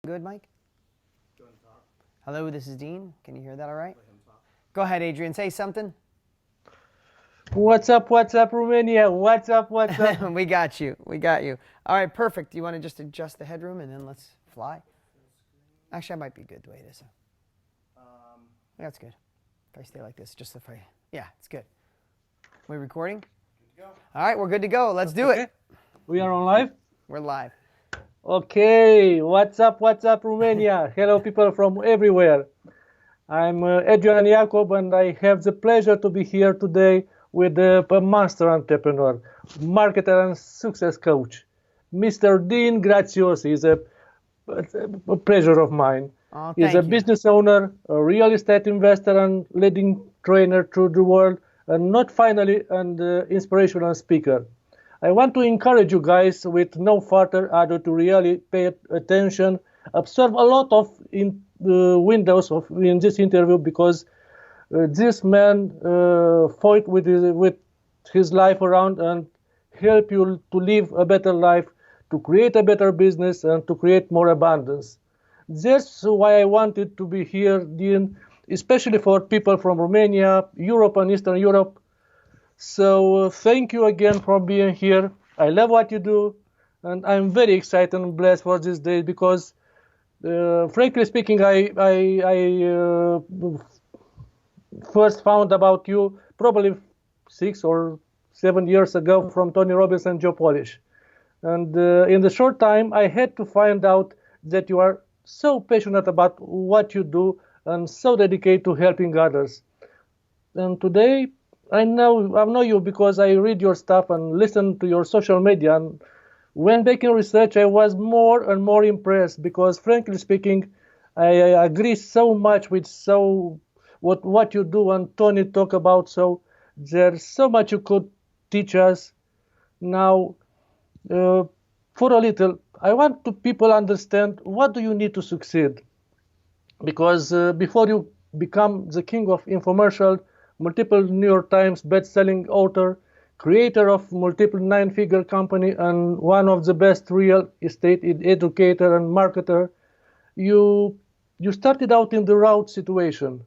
Good, Mike? Hello, this is Dean. Can you hear that all right? Go ahead, Adrian. Say something. What's up, Romania? What's up? We got you. We got you. All right, perfect. Do you want to just adjust the headroom and then let's fly? Actually, that might be good the way it is. That's good. If I stay like this, just if I... Yeah, it's good. We recording? Good to go. All right, we're good to go. Let's do it. We are on live? We're live. Okay, what's up, Romania? Hello, people from everywhere. I'm Adrian Jacob, and I have the pleasure to be here today with a master entrepreneur, marketer and success coach, Mr. Dean Graziosi. Is a pleasure of mine. Oh, He's a business owner, a real estate investor, and leading trainer through the world, and not finally an inspirational speaker. I want to encourage you guys with no further ado to really pay attention, observe a lot of windows in this interview, because this man fought with his life around and help you to live a better life, to create a better business, and to create more abundance. That's why I wanted to be here, Dean, especially for people from Romania, Europe, and Eastern Europe. So thank you again for being here. I love what you do, and I'm very excited and blessed for this day because, frankly speaking, I first found about you probably 6 or 7 years ago from Tony Robbins and Joe Polish. And in the short time, I had to find out that you are so passionate about what you do and so dedicated to helping others. And today, I know you because I read your stuff and listen to your social media. And when making research, I was more and more impressed because, frankly speaking, I agree so much with what you do and Tony talk about. So there's so much you could teach us. Now, for a little, I want to people understand what do you need to succeed, because before you become the king of infomercial, multiple New York Times best-selling author, creator of multiple 9-figure company, and one of the best real estate educator and marketer, you started out in the route situation.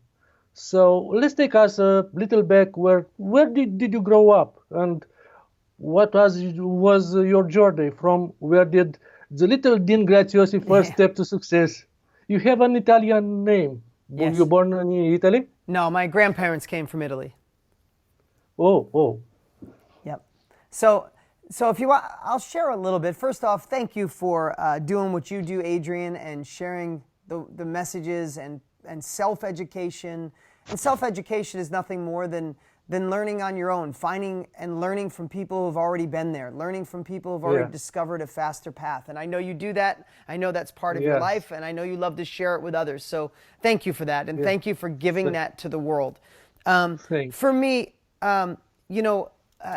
So let's take us a little back. Where did you grow up, and what was your journey from where did the little Dean Graziosi first step to success? You have an Italian name. Yes. Were you born in Italy? No, my grandparents came from Italy. Oh. Yep. So if you want, I'll share a little bit. First off, thank you for doing what you do, Adrian, and sharing the messages and self-education. And self-education is nothing more than learning on your own, finding and learning from people who've already been there, learning from people who've already discovered a faster path. And I know you do that. I know that's part of your life, and I know you love to share it with others. So thank you for that, and thank you for giving that to the world. For me,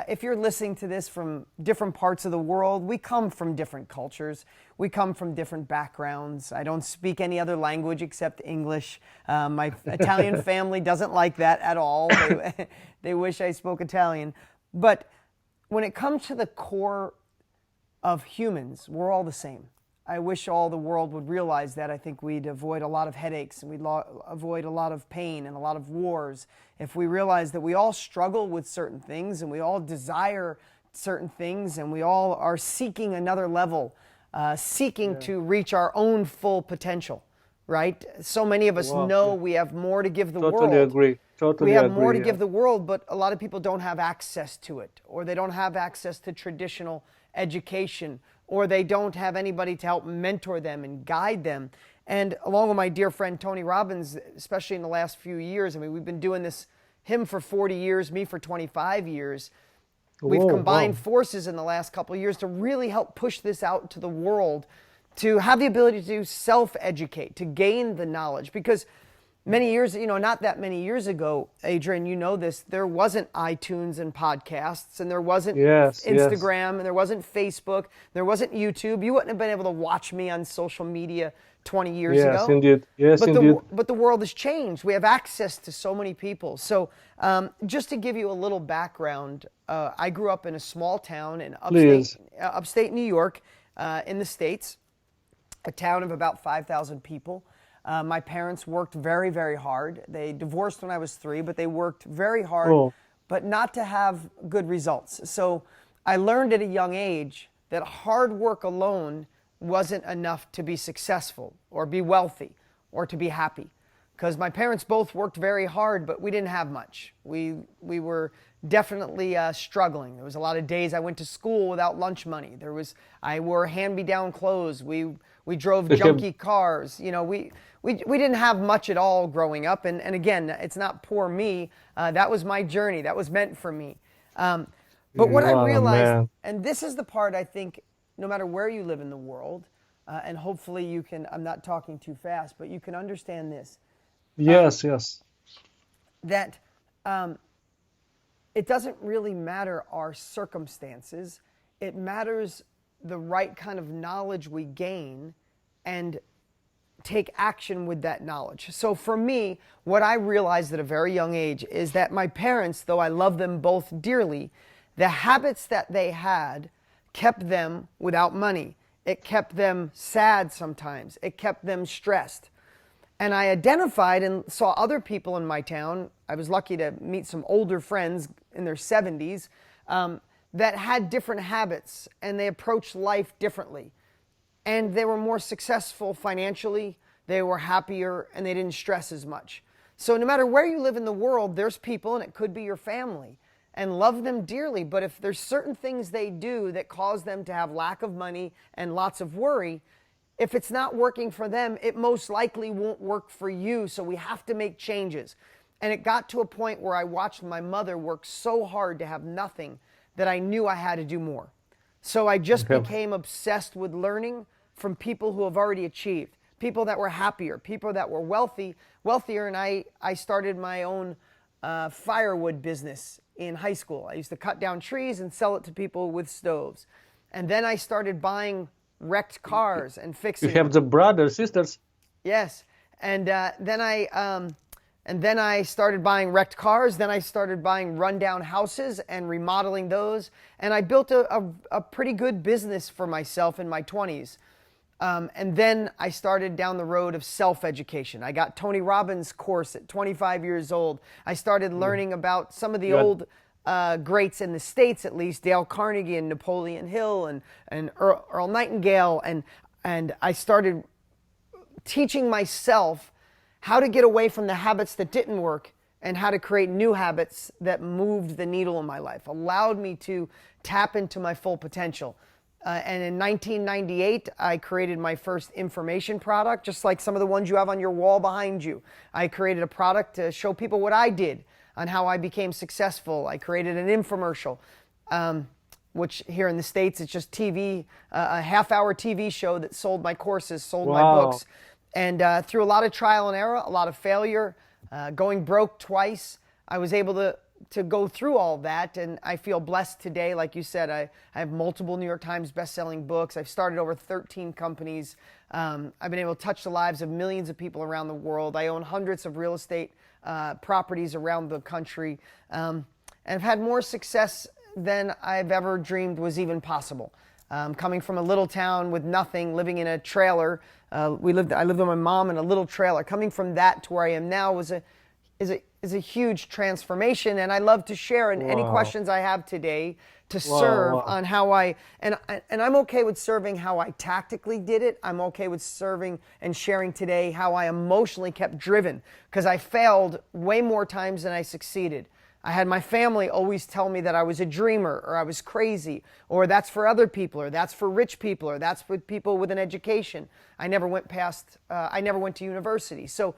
if you're listening to this from different parts of the world, we come from different cultures. We come from different backgrounds. I don't speak any other language except English. My Italian family doesn't like that at all. They wish I spoke Italian. But when it comes to the core of humans, we're all the same. I wish all the world would realize that. I think we'd avoid a lot of headaches, and we'd avoid a lot of pain and a lot of wars if we realize that we all struggle with certain things, and we all desire certain things, and we all are seeking another level, seeking to reach our own full potential, right? So many of us know we have more to give the world. Totally agree. We have more to give the world, but a lot of people don't have access to it, or they don't have access to traditional education, or they don't have anybody to help mentor them and guide them. And along with my dear friend Tony Robbins, especially in the last few years, I mean, we've been doing this, him for 40 years, me for 25 years. We've combined forces in the last couple of years to really help push this out to the world, to have the ability to self-educate, to gain the knowledge. Because many years, not that many years ago, Adrian, you know this, there wasn't iTunes and podcasts, and there wasn't Instagram, and there wasn't Facebook, there wasn't YouTube. You wouldn't have been able to watch me on social media 20 years ago. Yes, indeed. Yes, indeed. But the world has changed. We have access to so many people. So just to give you a little background, I grew up in a small town in upstate New York in the States. a town of about 5,000 people. My parents worked very, very hard. They divorced when I was 3, but they worked very hard, but not to have good results. So I learned at a young age that hard work alone wasn't enough to be successful or be wealthy or to be happy. Because my parents both worked very hard, but we didn't have much. We were definitely struggling. There was a lot of days I went to school without lunch money. I wore hand-me-down clothes. We drove junky cars. You know, we didn't have much at all growing up. And again, it's not poor me. That was my journey. That was meant for me. But what I realized, and this is the part I think, no matter where you live in the world, and hopefully you can, I'm not talking too fast, but you can understand this. Yes. That it doesn't really matter our circumstances. It matters the right kind of knowledge we gain and take action with that knowledge. So for me, what I realized at a very young age is that my parents, though I love them both dearly, the habits that they had kept them without money. It kept them sad sometimes. It kept them stressed. And I identified and saw other people in my town. I was lucky to meet some older friends in their 70s that had different habits, and they approached life differently. And they were more successful financially, they were happier, and they didn't stress as much. So no matter where you live in the world, there's people, and it could be your family, and love them dearly. But if there's certain things they do that cause them to have lack of money and lots of worry, if it's not working for them, it most likely won't work for you. So we have to make changes. And it got to a point where I watched my mother work so hard to have nothing that I knew I had to do more. So I just became obsessed with learning from people who have already achieved, people that were happier, people that were wealthier. And I started my own firewood business in high school. I used to cut down trees and sell it to people with stoves. And then I started buying wrecked cars and fixing them. You have the brothers, sisters. Yes. And then I started buying wrecked cars. Then I started buying rundown houses and remodeling those. And I built a pretty good business for myself in my 20s. And then I started down the road of self-education. I got Tony Robbins' course at 25 years old. I started learning about some of the old greats in the States, at least, Dale Carnegie and Napoleon Hill and Earl Nightingale. And I started teaching myself how to get away from the habits that didn't work and how to create new habits that moved the needle in my life, allowed me to tap into my full potential. And in 1998, I created my first information product, just like some of the ones you have on your wall behind you. I created a product to show people what I did on how I became successful. I created an infomercial, which here in the States, it's just TV, a half-hour TV show that sold my courses, sold my books. And through a lot of trial and error, a lot of failure, going broke twice, I was able to go through all that. And I feel blessed today. Like you said, I have multiple New York Times best-selling books. I've started over 13 companies. I've been able to touch the lives of millions of people around the world. I own hundreds of real estate properties around the country. And I've had more success than I've ever dreamed was even possible. Coming from a little town with nothing, living in a trailer. I lived with my mom in a little trailer. Coming from that to where I am now is a huge transformation, and I love to share. And any questions I have today to serve on how and I'm okay with serving how I tactically did it. I'm okay with serving and sharing today how I emotionally kept driven, because I failed way more times than I succeeded. I had my family always tell me that I was a dreamer, or I was crazy, or that's for other people, or that's for rich people, or that's for people with an education. I never went to university. So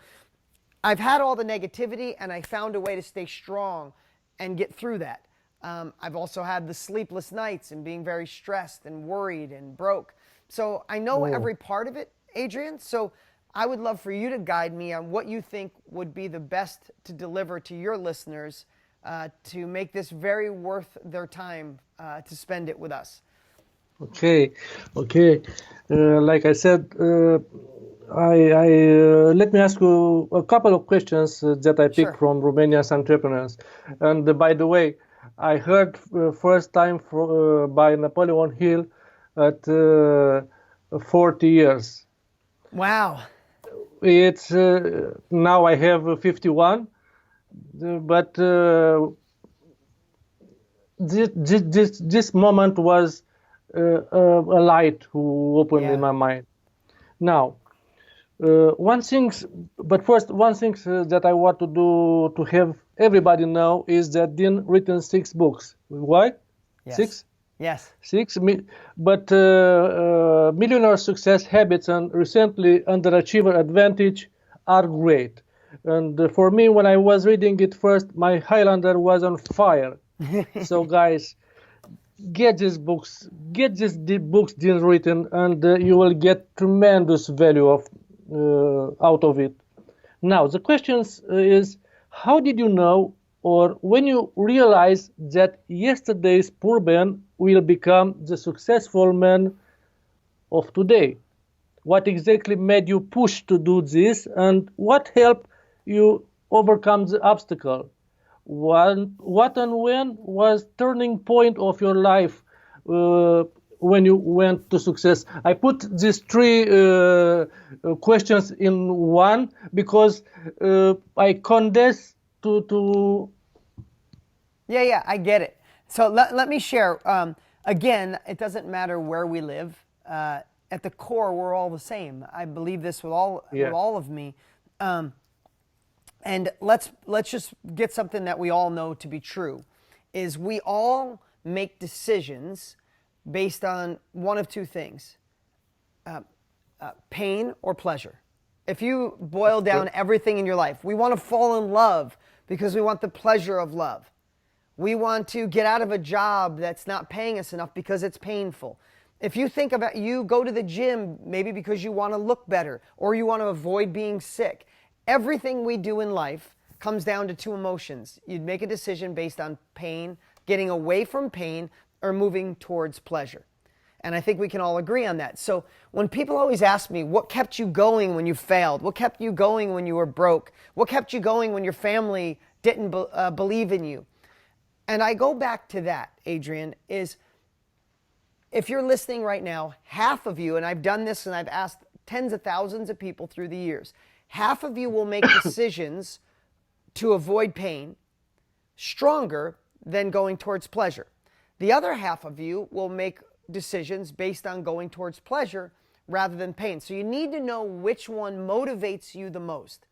I've had all the negativity, and I found a way to stay strong and get through that. I've also had the sleepless nights and being very stressed and worried and broke. So I know every part of it, Adrian. So I would love for you to guide me on what you think would be the best to deliver to your listeners to make this very worth their time to spend it with us. Okay. Like I said, let me ask you a couple of questions that I picked from Romania's entrepreneurs. And by the way, I heard first time by Napoleon Hill at 40 years. Wow. It's now I have 51, but this moment was a light who opened in my mind. Now, one thing that I want to do to have everybody know is that Dean written 6 books. Why? Yes. 6? Yes. 6, but Millionaire Success Habits and recently Underachiever Advantage are great. And for me, when I was reading it first, my Highlander was on fire. So guys, get these books Dean written, and you will get tremendous value out of it. Now, the question is, how did you know, or when you realize that yesterday's poor man will become the successful man of today? What exactly made you push to do this, and what helped you overcome the obstacle? What and when was turning point of your life when you went to success? I put these 3 questions in one because I condense to. Yeah, I get it. So let me share. Again, it doesn't matter where we live. At the core, we're all the same. I believe this with all of me. And let's just get something that we all know to be true, is we all make decisions based on one of 2 things, pain or pleasure. If you boil down everything in your life, we want to fall in love because we want the pleasure of love. We want to get out of a job that's not paying us enough because it's painful. If you think about, you go to the gym maybe because you want to look better or you want to avoid being sick. Everything we do in life comes down to 2 emotions. You'd make a decision based on pain, getting away from pain, or moving towards pleasure. And I think we can all agree on that. So when people always ask me, what kept you going when you failed? What kept you going when you were broke? What kept you going when your family didn't believe in you? And I go back to that, Adrian, is if you're listening right now, half of you, and I've done this and I've asked tens of thousands of people through the years, half of you will make decisions to avoid pain stronger than going towards pleasure. The other half of you will make decisions based on going towards pleasure rather than pain. So you need to know which one motivates you the most.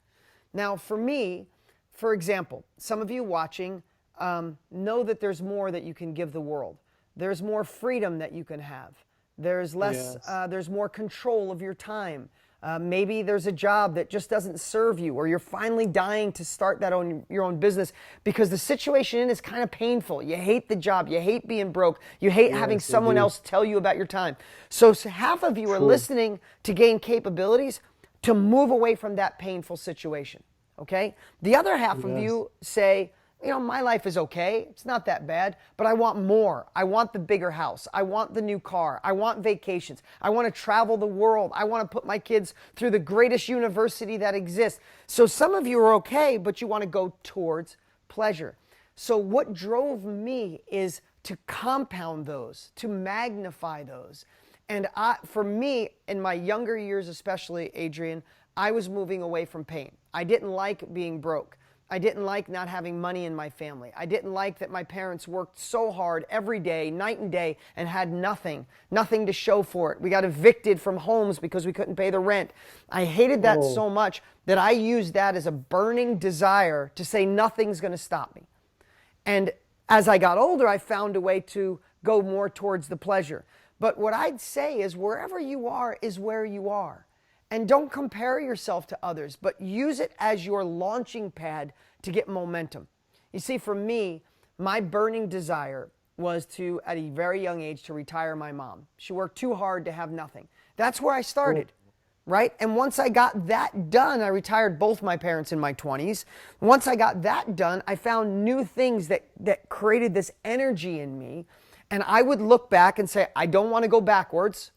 Now, for me, for example, some of you watching know that there's more that you can give the world. There's more freedom that you can have. There's less. There's more control of your time. Maybe there's a job that just doesn't serve you, or you're finally dying to start your own business because the situation in it is kind of painful. You hate the job. You hate being broke. You hate having someone else tell you about your time. So half of you are listening to gain capabilities to move away from that painful situation. Okay? The other half of you say, you know, my life is okay. It's not that bad, but I want more. I want the bigger house. I want the new car. I want vacations. I want to travel the world. I want to put my kids through the greatest university that exists. So some of you are okay, but you want to go towards pleasure. So what drove me is to compound those, to magnify those. And for me, in my younger years especially, Adrian, I was moving away from pain. I didn't like being broke. I didn't like not having money in my family. I didn't like that my parents worked so hard every day, night and day, and had nothing to show for it. We got evicted from homes because we couldn't pay the rent. I hated that so much that I used that as a burning desire to say nothing's going to stop me. And as I got older, I found a way to go more towards the pleasure. But what I'd say is wherever you are is where you are. And don't compare yourself to others, but use it as your launching pad to get momentum. You see, for me, my burning desire was to, at a very young age, to retire my mom. She worked too hard to have nothing. That's where I started, right? And once I got that done, I retired both my parents in my 20s. Once I got that done, I found new things that created this energy in me. And I would look back and say, I don't want to go backwards.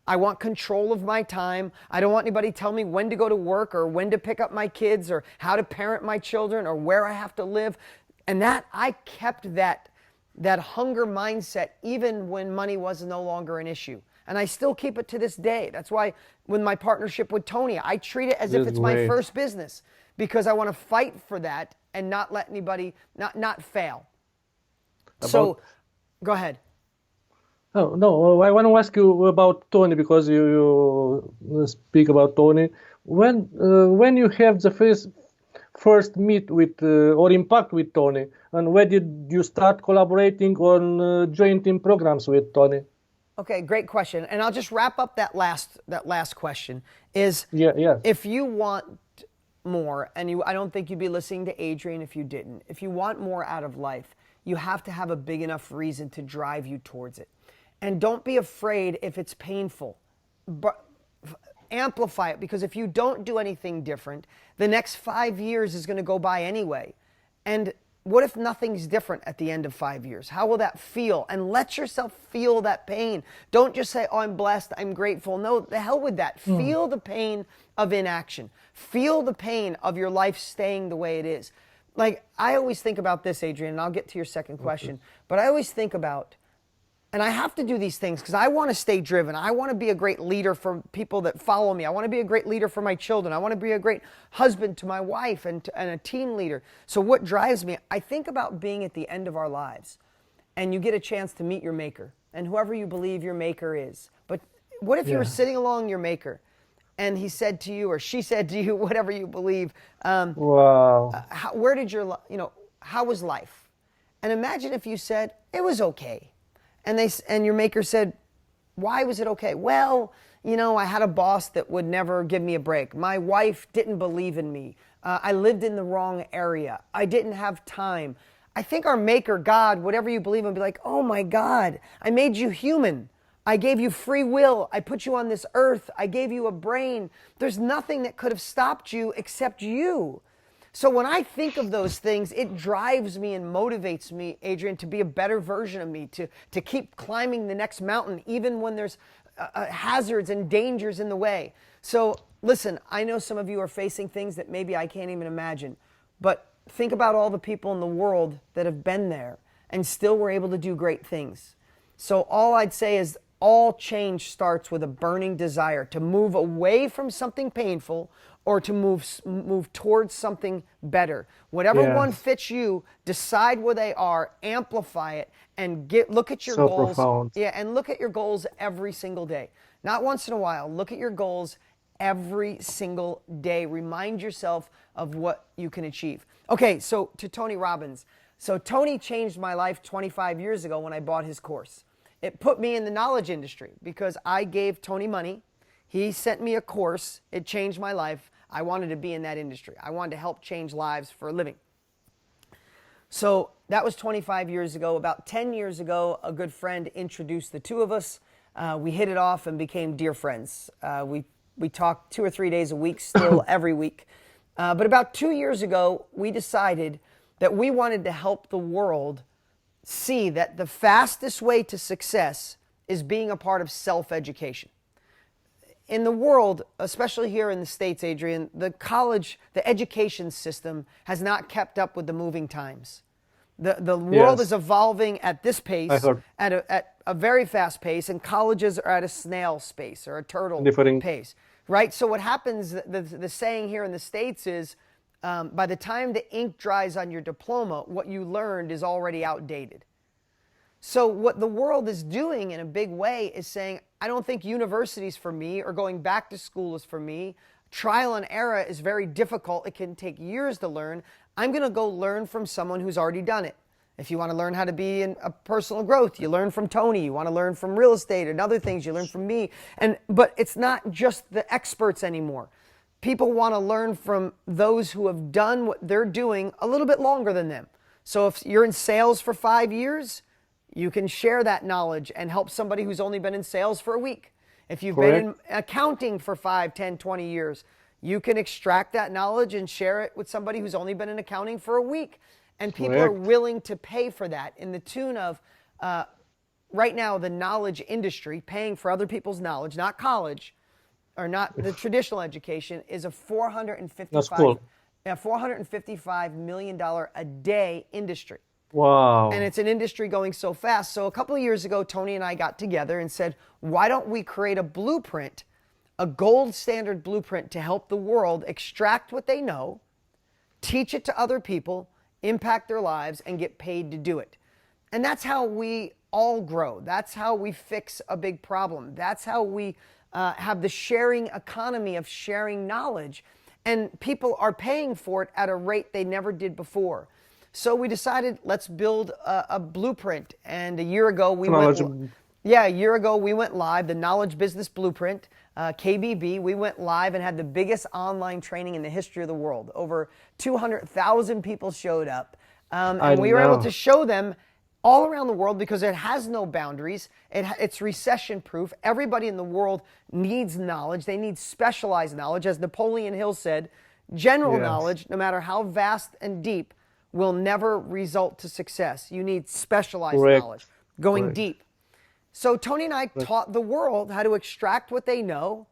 I want control of my time. I don't want anybody to tell me when to go to work or when to pick up my kids or how to parent my children or where I have to live. And that I kept that hunger mindset even when money was no longer an issue. And I still keep it to this day. That's why with my partnership with Tony, I treat it as if it's my first business, because I want to fight for that and not let anybody, not fail. So, go ahead. Oh, no, I want to ask you about Tony, because you speak about Tony. When you have the first meet with or impact with Tony, and when did you start collaborating on joint team programs with Tony? Okay, great question. And I'll just wrap up that last question is, yeah. If you want more, and I don't think you'd be listening to Adrian if you didn't. If you want more out of life, you have to have a big enough reason to drive you towards it. And don't be afraid if it's painful, but amplify it, because if you don't do anything different, the next 5 years is going to go by anyway. And what if nothing's different at the end of 5 years? How will that feel? And let yourself feel that pain. Don't just say, oh, I'm blessed, I'm grateful. No, the hell with that. Feel the pain of inaction. Feel the pain of your life staying the way it is. Like, I always think about this, Adrian, and I'll get to your second question, but I always think about, and I have to do these things because I want to stay driven. I want to be a great leader for people that follow me. I want to be a great leader for my children. I want to be a great husband to my wife and a team leader. So what drives me? I think about being at the end of our lives, and you get a chance to meet your maker, and whoever you believe your maker is. But what if you were sitting along your maker, and he said to you, or she said to you, whatever you believe, wow, where did how was life? And imagine if you said, it was okay. And your maker said, why was it okay? Well, I had a boss that would never give me a break. My wife didn't believe in me. I lived in the wrong area. I didn't have time. I think our maker, God, whatever you believe in, would be like, oh my God, I made you human. I gave you free will. I put you on this earth. I gave you a brain. There's nothing that could have stopped you except you. So when I think of those things, it drives me and motivates me, Adrian, to be a better version of me, to keep climbing the next mountain, even when there's hazards and dangers in the way. So listen, I know some of you are facing things that maybe I can't even imagine, but think about all the people in the world that have been there and still were able to do great things. So all I'd say is all change starts with a burning desire to move away from something painful or to move towards something better. Whatever one fits you, decide where they are, amplify it, and look at your goals. Profound. Yeah, and look at your goals every single day. Not once in a while. Look at your goals every single day. Remind yourself of what you can achieve. Okay, so to Tony Robbins. So Tony changed my life 25 years ago when I bought his course. It put me in the knowledge industry because I gave Tony money. He sent me a course. It changed my life. I wanted to be in that industry. I wanted to help change lives for a living. So that was 25 years ago. About 10 years ago, a good friend introduced the two of us. We hit it off and became dear friends. We talked 2 or 3 days a week, still every week. But about 2 years ago, we decided that we wanted to help the world see that the fastest way to success is being a part of self-education. In the world, especially here in the States, Adrian, the education system has not kept up with the moving times. The world is evolving at this pace, at a very fast pace, and colleges are at a snail pace or a turtle pace, right? So what happens, the saying here in the States is, by the time the ink dries on your diploma, what you learned is already outdated. So what the world is doing in a big way is saying, I don't think university's for me or going back to school is for me. Trial and error is very difficult. It can take years to learn. I'm going to go learn from someone who's already done it. If you want to learn how to be in a personal growth, you learn from Tony. You want to learn from real estate and other things, you learn from me. But it's not just the experts anymore. People want to learn from those who have done what they're doing a little bit longer than them. So if you're in sales for 5 years, you can share that knowledge and help somebody who's only been in sales for a week. If you've been in accounting for 5, 10, 20 years, you can extract that knowledge and share it with somebody who's only been in accounting for a week. And people are willing to pay for that in the tune of, right now, the knowledge industry, paying for other people's knowledge, not college, or not the traditional education, is a $455 million a day industry. Wow. And it's an industry going so fast. So a couple of years ago, Tony and I got together and said, why don't we create a blueprint, a gold standard blueprint to help the world extract what they know, teach it to other people, impact their lives, and get paid to do it. And that's how we all grow. That's how we fix a big problem. That's how we have the sharing economy of sharing knowledge. And people are paying for it at a rate they never did before. So we decided, let's build a blueprint. And a year ago, we went live, the Knowledge Business Blueprint, KBB. We went live and had the biggest online training in the history of the world. Over 200,000 people showed up. And we were able to show them all around the world, because it has no boundaries. It's recession proof. Everybody in the world needs knowledge. They need specialized knowledge. As Napoleon Hill said, general knowledge, no matter how vast and deep, will never result to success. You need specialized knowledge, going deep. So Tony and I taught the world how to extract what they know,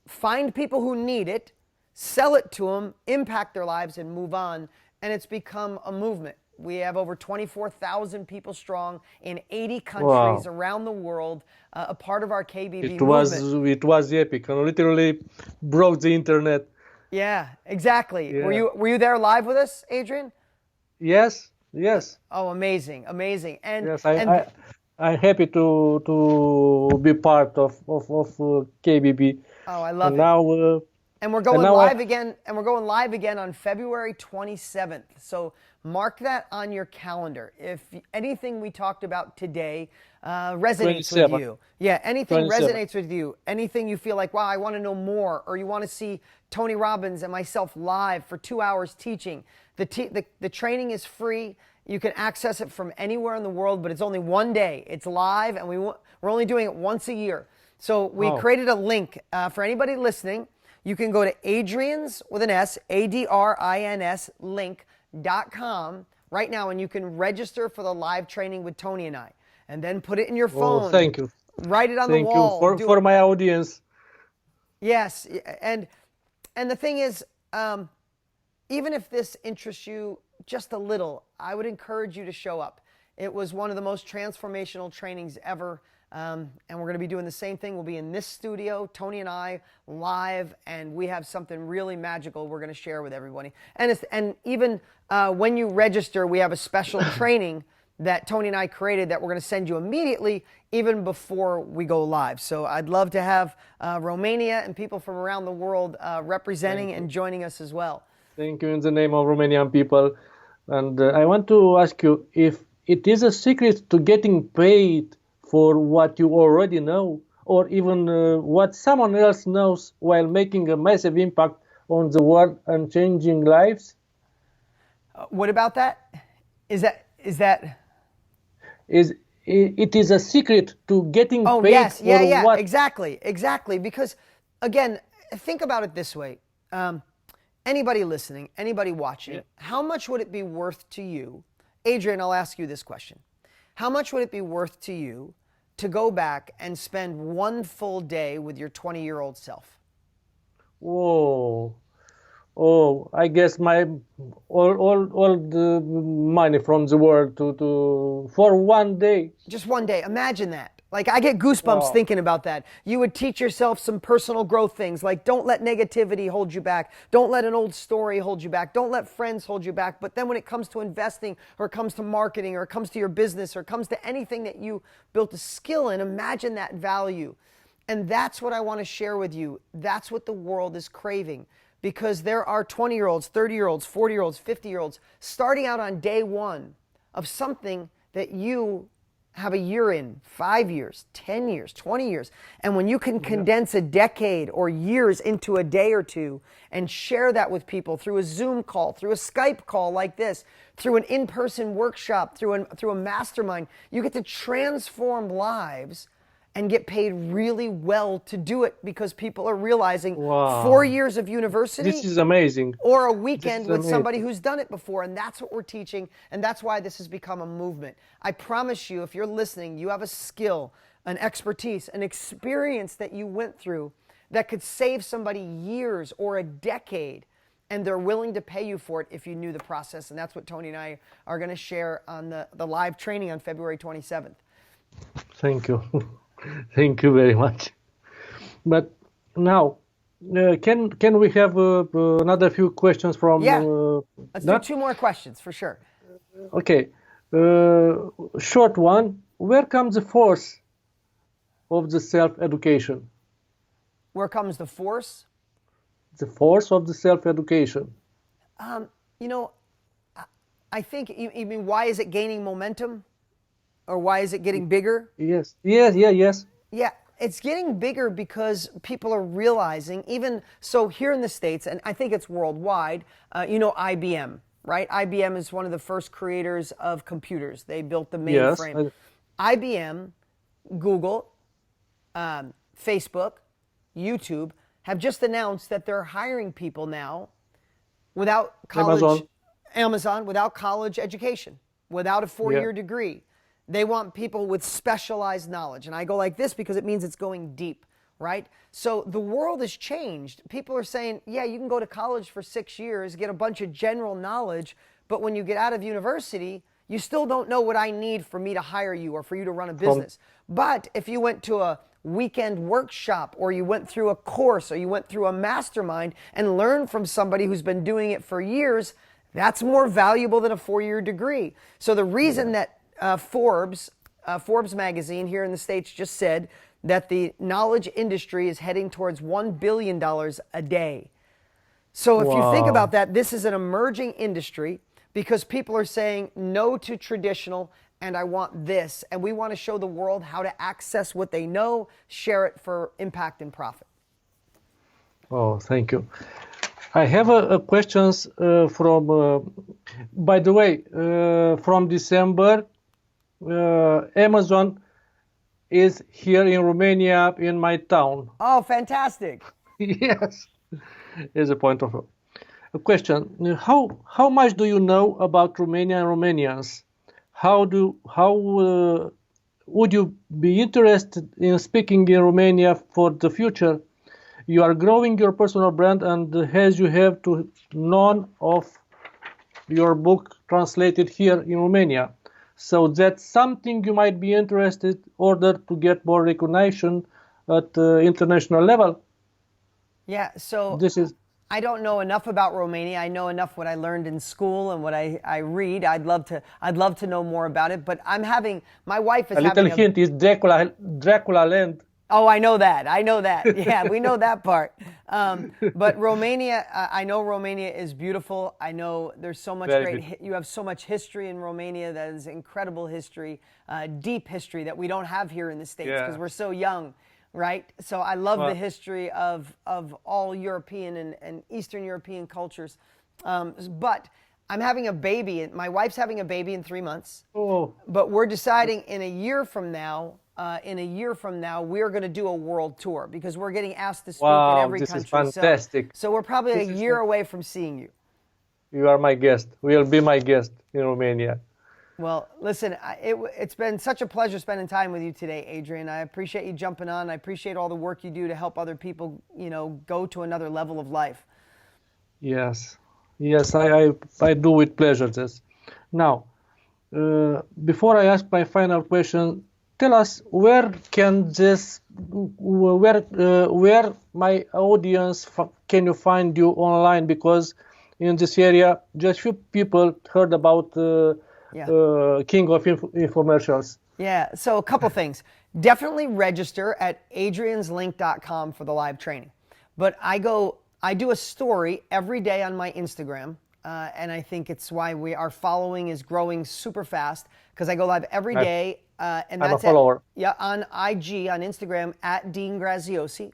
find people who need it, sell it to them, impact their lives, and move on. And it's become a movement. We have over 24,000 people strong in 80 countries around the world, a part of our KBB movement. It was epic, and literally broke the internet. Yeah, exactly. Yeah. Were you there live with us, Adrian? Yes. Oh, amazing. And yes, I'm happy to be part of KBB. Oh, I love it. Now, and we're going live again. And we're going live again on February 27th. So mark that on your calendar. If anything we talked about today resonates with you, anything resonates with you, anything you feel like, wow, I want to know more, or you want to see Tony Robbins and myself live for 2 hours teaching. The training is free. You can access it from anywhere in the world, but it's only one day. It's live, and we're only doing it once a year. So we created a link for anybody listening. You can go to Adrian's with an S, ADRINS link.com right now, and you can register for the live training with Tony and I, and then put it in your phone. Thank you. Write it on the wall. Thank you for my audience. Yes, and the thing is, even if this interests you just a little, I would encourage you to show up. It was one of the most transformational trainings ever. And we're going to be doing the same thing. We'll be in this studio, Tony and I, live, and we have something really magical we're going to share with everybody. And even when you register, we have a special training that Tony and I created that we're going to send you immediately, even before we go live. So I'd love to have Romania and people from around the world representing and joining us as well. Thank you in the name of Romanian people. And I want to ask you if it is a secret to getting paid for what you already know, or even what someone else knows, while making a massive impact on the world and changing lives? What about that? It is a secret to getting paid yes. for what? Exactly. Because again, think about it this way. Anybody listening, anybody watching, how much would it be worth to you? Adrian, I'll ask you this question. How much would it be worth to you to go back and spend one full day with your 20-year-old self? I guess my all the money from the world for one day. Just one day. Imagine that. Like, I get goosebumps thinking about that. You would teach yourself some personal growth things, like don't let negativity hold you back. Don't let an old story hold you back. Don't let friends hold you back. But then when it comes to investing, or it comes to marketing, or it comes to your business, or it comes to anything that you built a skill in, imagine that value. And that's what I want to share with you. That's what the world is craving. Because there are 20-year-olds, 30-year-olds, 40-year-olds, 50-year-olds starting out on day one of something that you have a year in, 5 years, 10 years, 20 years. And when you can condense a decade or years into a day or two and share that with people through a Zoom call, through a Skype call like this, through an in-person workshop, through a mastermind, you get to transform lives and get paid really well to do it, because people are realizing 4 years of university. This is amazing. Or a weekend with somebody who's done it before. And that's what we're teaching. And that's why this has become a movement. I promise you, if you're listening, you have a skill, an expertise, an experience that you went through that could save somebody years or a decade. and they're willing to pay you for it if you knew the process. And that's what Tony and I are going to share on the live training on February 27th. Thank you. Thank you very much. But now, can we have another few questions from... Let's do 2 more questions for sure. Okay. Short one. Where comes the force of the self-education? Where comes the force? The force of the self-education. You know, I think, you mean, why is it gaining momentum? Or why is it getting bigger? Yes. Yeah, it's getting bigger because people are realizing, even so here in the States, and I think it's worldwide, you know, IBM, right? IBM is one of the first creators of computers. They built the mainframe. Yes. IBM, Google, Facebook, YouTube have just announced that they're hiring people now without college, Amazon without college education, without a 4-year degree. They want people with specialized knowledge. And I go like this because it means it's going deep, right? So the world has changed. People are saying, yeah, you can go to college for 6 years, get a bunch of general knowledge, but when you get out of university, you still don't know what I need for me to hire you or for you to run a business. But if you went to a weekend workshop or you went through a course or you went through a mastermind and learned from somebody who's been doing it for years, that's more valuable than a 4-year degree. So the reason that Forbes magazine here in the States just said that the knowledge industry is heading towards $1 billion a day. So if you think about that, this is an emerging industry because people are saying no to traditional and I want this. And we want to show the world how to access what they know, share it for impact and profit. Oh, thank you. I have a questions from, by the way, from December, Amazon is here in Romania, in my town. Oh, fantastic. Yes, is a point of a question. How much do you know about Romania and Romanians? How would you be interested in speaking in Romania for the future? You are growing your personal brand, and as you have to none of your book translated here in Romania. So that's something you might be interested in order to get more recognition at the international level. Yeah, so this is... I don't know enough about Romania. I know enough what I learned in school and what I read. I'd love to know more about it. But I'm having, my wife is having a little hint is Dracula land. Oh, I know that. Yeah, we know that part. But Romania, I know Romania is beautiful. I know there's so much you have so much history in Romania that is incredible history, deep history that we don't have here in the States because we're so young, right? So I love the history of all European and Eastern European cultures. But I'm having a baby. My wife's having a baby in 3 months. Oh. But we're deciding in a year from now, we're going to do a world tour because we're getting asked to speak in every country. This is fantastic. So we're probably a year away from seeing you. You are my guest. Will be my guest in Romania. Well, listen, it's been such a pleasure spending time with you today, Adrian. I appreciate you jumping on. I appreciate all the work you do to help other people, go to another level of life. Yes, I do with pleasure this. Now, before I ask my final question, tell us where my audience can you find you online, because in this area just few people heard about King of Infomercials. Yeah, so a couple things. Definitely register at adrianslink.com for the live training. But I do a story every day on my Instagram, and I think it's why our following is growing super fast, because I go live every day. And that's I'm a follower. on IG, on Instagram, at Dean Graziosi.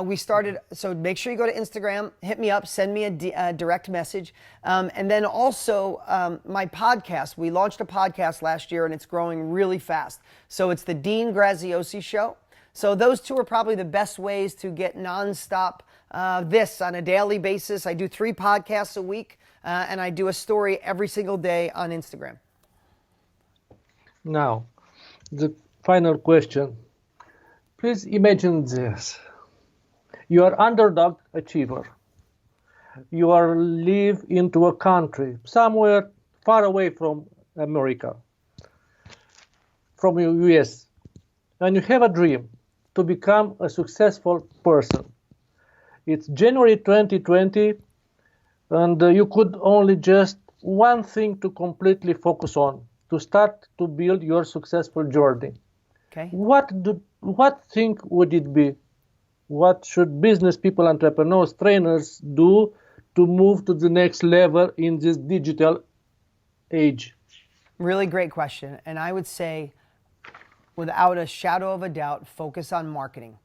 We started, so make sure you go to Instagram, hit me up, send me a direct message. And then also my podcast. We launched a podcast last year and it's growing really fast. So it's the Dean Graziosi Show. So those two are probably the best ways to get nonstop this on a daily basis. I do 3 podcasts a week and I do a story every single day on Instagram. Now, the final question. Please imagine this. You are underdog achiever. you are live into a country somewhere far away from America, from US, and you have a dream to become a successful person. It's January 2020, and you could only just one thing to completely focus on to start to build your successful journey. Okay. What thing would it be? What should business people, entrepreneurs, trainers do to move to the next level in this digital age? Really great question. And I would say, without a shadow of a doubt, focus on marketing.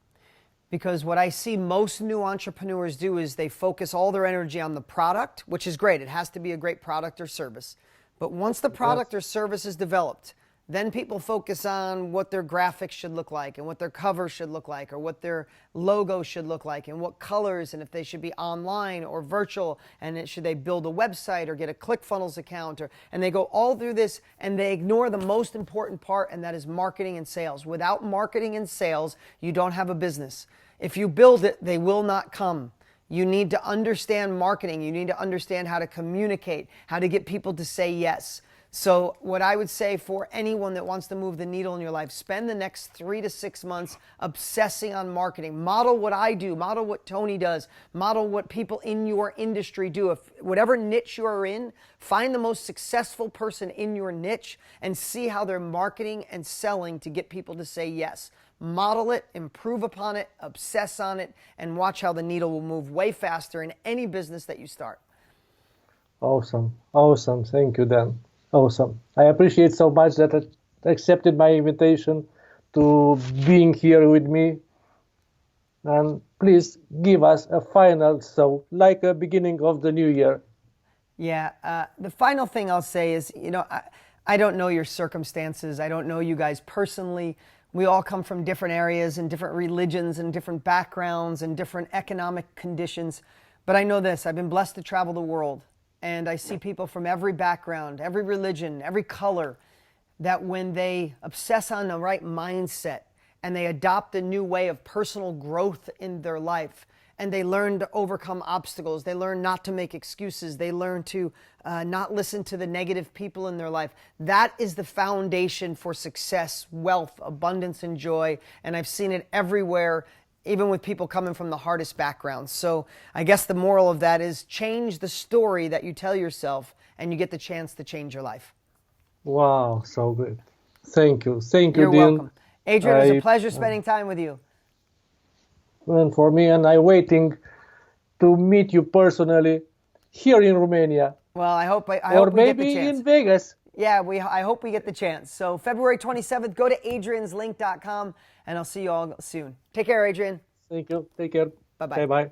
Because what I see most new entrepreneurs do is they focus all their energy on the product, which is great. It has to be a great product or service. But once the product or service is developed, then people focus on what their graphics should look like and what their cover should look like or what their logo should look like and what colors and if they should be online or virtual and should they build a website or get a ClickFunnels account and they go all through this and they ignore the most important part, and that is marketing and sales. Without marketing and sales, you don't have a business. If you build it, they will not come. You need to understand marketing. You need to understand how to communicate, how to get people to say yes. So what I would say for anyone that wants to move the needle in your life, spend the next 3 to 6 months obsessing on marketing. Model what I do, model what Tony does, model what people in your industry do. If whatever niche you're in, find the most successful person in your niche and see how they're marketing and selling to get people to say yes. Model it, improve upon it, obsess on it, and watch how the needle will move way faster in any business that you start. Awesome. Thank you, Dan. Awesome. I appreciate so much that you accepted my invitation to being here with me. And please give us a final, so like a beginning of the new year. Yeah. The final thing I'll say is, I don't know your circumstances. I don't know you guys personally. We all come from different areas and different religions and different backgrounds and different economic conditions. But I know this, I've been blessed to travel the world. And I see people from every background, every religion, every color, that when they obsess on the right mindset and they adopt a new way of personal growth in their life, and they learn to overcome obstacles, they learn not to make excuses, they learn to not listen to the negative people in their life, that is the foundation for success, wealth, abundance, and joy. And I've seen it everywhere, even with people coming from the hardest backgrounds. So I guess the moral of that is change the story that you tell yourself and you get the chance to change your life. Wow, so good. Thank you. You're Dean. welcome. Adrian, it was a pleasure spending time with you. And for me, and I'm waiting to meet you personally here in Romania. Well, I hope we get the chance. Or maybe in Vegas. Yeah, I hope we get the chance. So February 27th, go to adrianslink.com, and I'll see you all soon. Take care, Adrian. Thank you. Take care. Bye-bye. Bye-bye.